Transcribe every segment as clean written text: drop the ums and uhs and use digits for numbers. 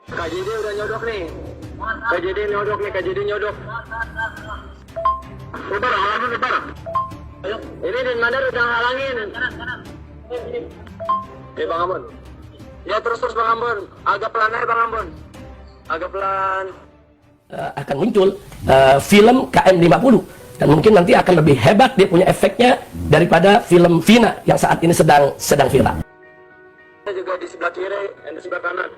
KJD udah nyodok nih. KJD nyodok nih, KJD nyodok. Lebar, halangin lebar. Ayo. Ini Din Mandar udah halangin. Bang Ambon. Ya terus Bang Ambon. Agak pelan aja Bang Ambon. Agak pelan. Akan muncul film KM50 dan mungkin nanti akan lebih hebat dia punya efeknya daripada film Vina yang saat ini sedang viral. Juga di sebelah kiri dan di sebelah kanan.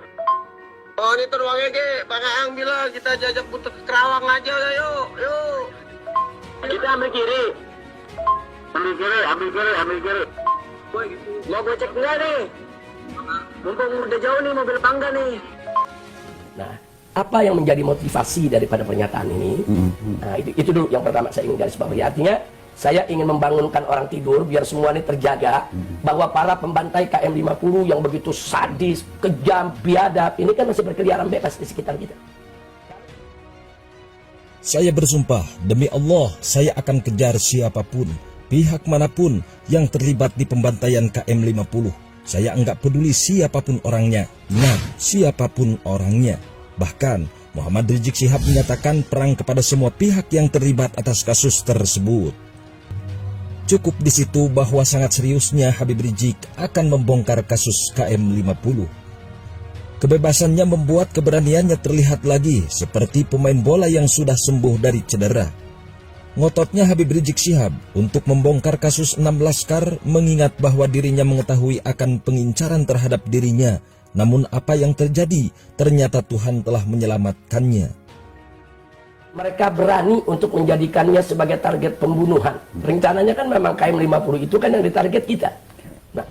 Oh ini teruangnya Ge, Pak Ang bilang kita jajak putar ke Kerawang aja yuk. Kita ambil kiri. Ambil kiri. Mau gue cek enggak nih? Mumpung udah jauh nih mobil pangga nih. Nah, apa yang menjadi motivasi daripada pernyataan ini? Nah, itu dulu yang pertama saya ingin garis bawahi. Artinya saya ingin membangunkan orang tidur biar semua ini terjaga bahwa para pembantai KM50 yang begitu sadis, kejam, biadab ini kan masih berkeliaran bebas di sekitar kita. Saya bersumpah demi Allah saya akan kejar siapapun, pihak manapun yang terlibat di pembantaian KM50. Saya enggak peduli siapapun orangnya. Ingat, siapapun orangnya. Bahkan Muhammad Rizik Syihab menyatakan perang kepada semua pihak yang terlibat atas kasus tersebut. Cukup di situ bahwa sangat seriusnya Habib Rizik akan membongkar kasus KM50. Kebebasannya membuat keberaniannya terlihat lagi seperti pemain bola yang sudah sembuh dari cedera. Ngototnya Habib Rizik Syihab untuk membongkar kasus 6 laskar mengingat bahwa dirinya mengetahui akan pengincaran terhadap dirinya. Namun apa yang terjadi? Ternyata Tuhan telah menyelamatkannya. Mereka berani untuk menjadikannya sebagai target pembunuhan. Rencananya kan memang KM50 itu kan yang ditarget kita. Nah,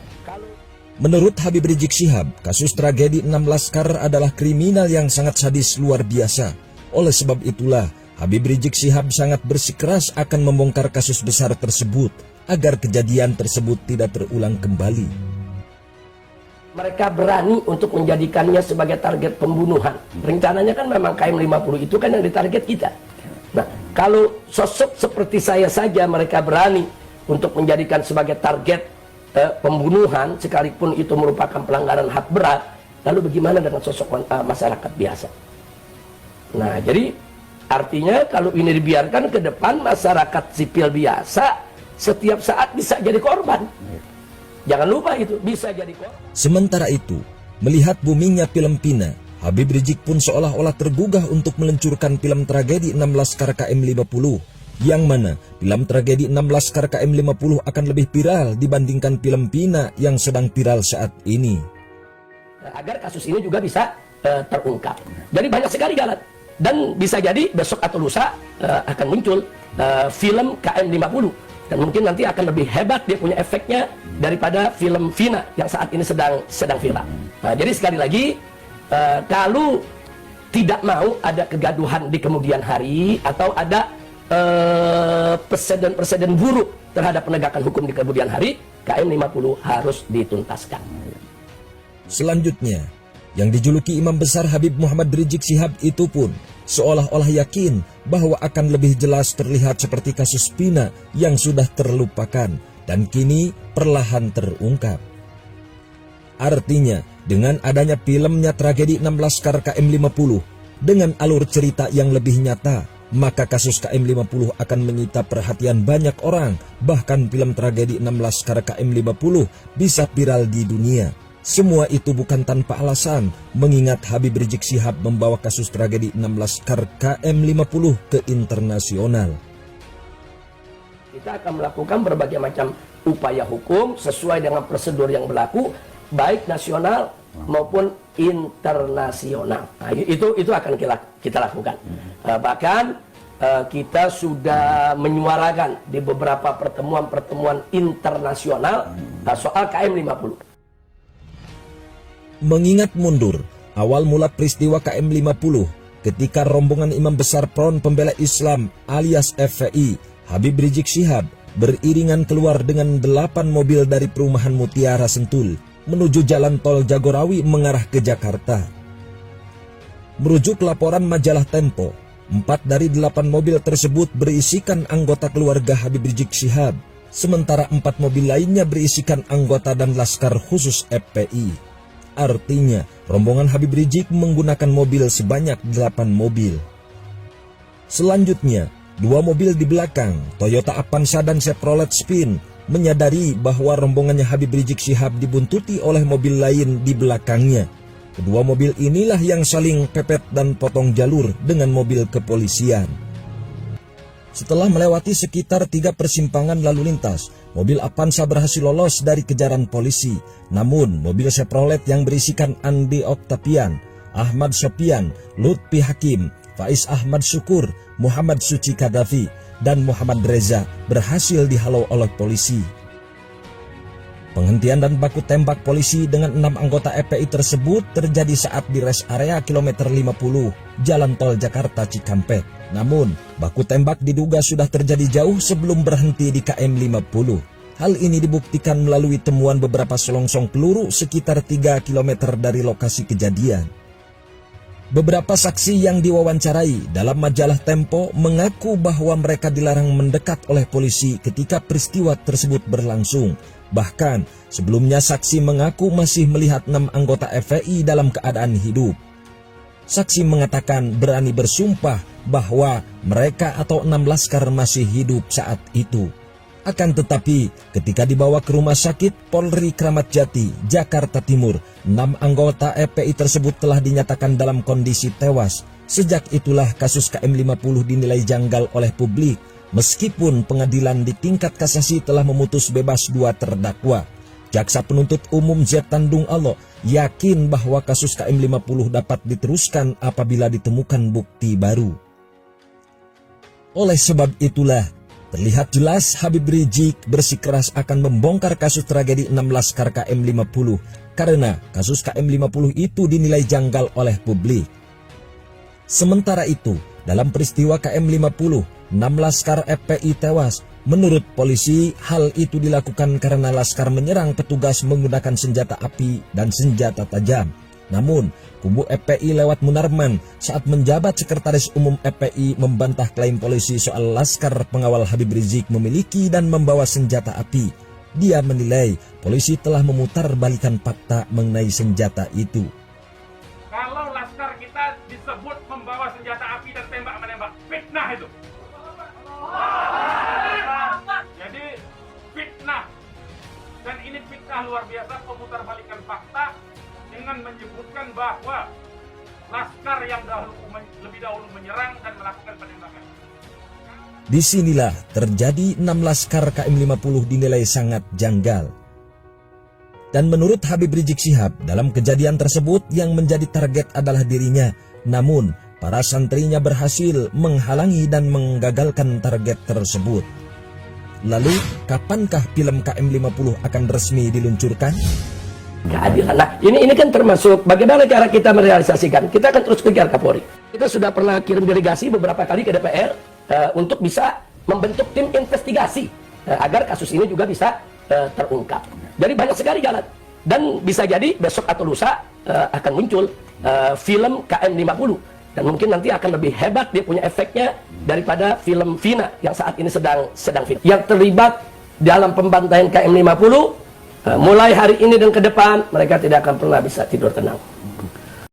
menurut Habib Rizik Syihab, kasus tragedi 6 laskar adalah kriminal yang sangat sadis luar biasa. Oleh sebab itulah, Habib Rizik Syihab sangat bersikeras akan membongkar kasus besar tersebut agar kejadian tersebut tidak terulang kembali. Mereka berani untuk menjadikannya sebagai target pembunuhan. Rencananya kan memang KM50 itu kan yang ditarget kita. Nah, kalau sosok seperti saya saja mereka berani untuk menjadikan sebagai target pembunuhan, sekalipun itu merupakan pelanggaran hak berat, lalu bagaimana dengan sosok masyarakat biasa? Nah, jadi artinya kalau ini dibiarkan ke depan, masyarakat sipil biasa setiap saat bisa jadi korban. Jangan lupa itu, bisa jadi korban. Sementara itu, melihat boomingnya film Vina, Habib Rizik pun seolah-olah tergugah untuk meluncurkan film tragedi 6 Laskar KM50. Yang mana film tragedi 6 Laskar KM50 akan lebih viral dibandingkan film Vina yang sedang viral saat ini. Agar kasus ini juga bisa terungkap. Jadi banyak sekali jalan. Dan bisa jadi besok atau lusa akan muncul film KM50. Dan mungkin nanti akan lebih hebat dia punya efeknya daripada film Vina yang saat ini sedang viral. Nah, jadi sekali lagi, kalau tidak mau ada kegaduhan di kemudian hari atau ada presiden buruk terhadap penegakan hukum di kemudian hari, KM50 harus dituntaskan. Selanjutnya, yang dijuluki Imam Besar Habib Muhammad Rizik Syihab itu pun seolah-olah yakin bahwa akan lebih jelas terlihat seperti kasus Vina yang sudah terlupakan dan kini perlahan terungkap. Artinya, dengan adanya filmnya tragedi 6 Laskar KM50 dengan alur cerita yang lebih nyata, maka kasus KM50 akan menyita perhatian banyak orang. Bahkan film tragedi 6 Laskar KM50 bisa viral di dunia. Semua itu bukan tanpa alasan, mengingat Habib Rizik Syihab membawa kasus tragedi 6 Laskar KM50 ke internasional. Kita akan melakukan berbagai macam upaya hukum sesuai dengan prosedur yang berlaku, baik nasional maupun internasional. Nah, itu akan kita lakukan. Bahkan kita sudah menyuarakan di beberapa pertemuan-pertemuan internasional soal KM50. Mengingat mundur awal mula peristiwa KM50 ketika rombongan Imam Besar Front Pembela Islam alias FPI Habib Rizik Syihab beriringan keluar dengan 8 mobil dari perumahan Mutiara Sentul menuju jalan tol Jagorawi mengarah ke Jakarta. Merujuk laporan majalah Tempo, 4 dari 8 mobil tersebut berisikan anggota keluarga Habib Rizik Syihab, sementara 4 mobil lainnya berisikan anggota dan laskar khusus FPI. Artinya, rombongan Habib Rizik menggunakan mobil sebanyak 8 mobil. Selanjutnya, 2 mobil di belakang, Toyota Avanza dan Chevrolet Spin, menyadari bahwa rombongannya Habib Rizik Syihab dibuntuti oleh mobil lain di belakangnya. Kedua mobil inilah yang saling pepet dan potong jalur dengan mobil kepolisian. Setelah melewati sekitar 3 persimpangan lalu lintas, mobil Avanza berhasil lolos dari kejaran polisi. Namun, mobil Chevrolet yang berisikan Andi Oktavian, Ahmad Sopian, Lutfi Hakim, Faiz Ahmad Syukur, Muhammad Suci Kadafi, dan Muhammad Reza berhasil dihalau oleh polisi. Penghentian dan baku tembak polisi dengan 6 anggota FPI tersebut terjadi saat di rest area kilometer 50, Jalan Tol Jakarta Cikampek. Namun, baku tembak diduga sudah terjadi jauh sebelum berhenti di KM 50. Hal ini dibuktikan melalui temuan beberapa selongsong peluru sekitar 3 km dari lokasi kejadian. Beberapa saksi yang diwawancarai dalam majalah Tempo mengaku bahwa mereka dilarang mendekat oleh polisi ketika peristiwa tersebut berlangsung. Bahkan, sebelumnya saksi mengaku masih melihat 6 anggota FPI dalam keadaan hidup. Saksi mengatakan berani bersumpah bahwa mereka atau 6 laskar masih hidup saat itu. Akan tetapi, ketika dibawa ke rumah sakit Polri Kramat Jati, Jakarta Timur, 6 anggota FPI tersebut telah dinyatakan dalam kondisi tewas. Sejak itulah kasus KM 50 dinilai janggal oleh publik, meskipun pengadilan di tingkat kasasi telah memutus bebas 2 terdakwa. Jaksa penuntut umum Z Tandung Alo yakin bahwa kasus KM 50 dapat diteruskan apabila ditemukan bukti baru. Oleh sebab itulah, terlihat jelas Habib Rizik bersikeras akan membongkar kasus tragedi 6 laskar KM 50 karena kasus KM 50 itu dinilai janggal oleh publik. Sementara itu, dalam peristiwa KM 50, 6 laskar FPI tewas. Menurut polisi, hal itu dilakukan karena laskar menyerang petugas menggunakan senjata api dan senjata tajam. Namun, kubu FPI lewat Munarman saat menjabat sekretaris umum FPI membantah klaim polisi soal laskar pengawal Habib Rizik memiliki dan membawa senjata api. Dia menilai polisi telah memutarbalikkan fakta mengenai senjata itu. Kalau laskar kita disebut membawa senjata api dan tembak-menembak, fitnah itu. Jadi fitnah, dan ini fitnah luar biasa, pemutarbalikkan fakta dengan menyebutkan bahwa laskar yang lebih dahulu menyerang dan melakukan penembakan. Disinilah terjadi 6 laskar KM 50 dinilai sangat janggal. Dan menurut Habib Rizik Syihab, dalam kejadian tersebut yang menjadi target adalah dirinya. Namun, para santrinya berhasil menghalangi dan menggagalkan target tersebut. Lalu, kapankah film KM 50 akan resmi diluncurkan? Keadilan. Nah, ini kan termasuk bagaimana cara kita merealisasikan. Kita akan terus kejar Kapolri. Kita sudah pernah kirim delegasi beberapa kali ke DPR untuk bisa membentuk tim investigasi agar kasus ini juga bisa terungkap. Jadi banyak sekali jalan. Dan bisa jadi besok atau lusa akan muncul film KM 50. Dan mungkin nanti akan lebih hebat dia punya efeknya daripada film Vina yang saat ini sedang viral. Yang terlibat dalam pembantaian KM 50, mulai hari ini dan ke depan mereka tidak akan pernah bisa tidur tenang.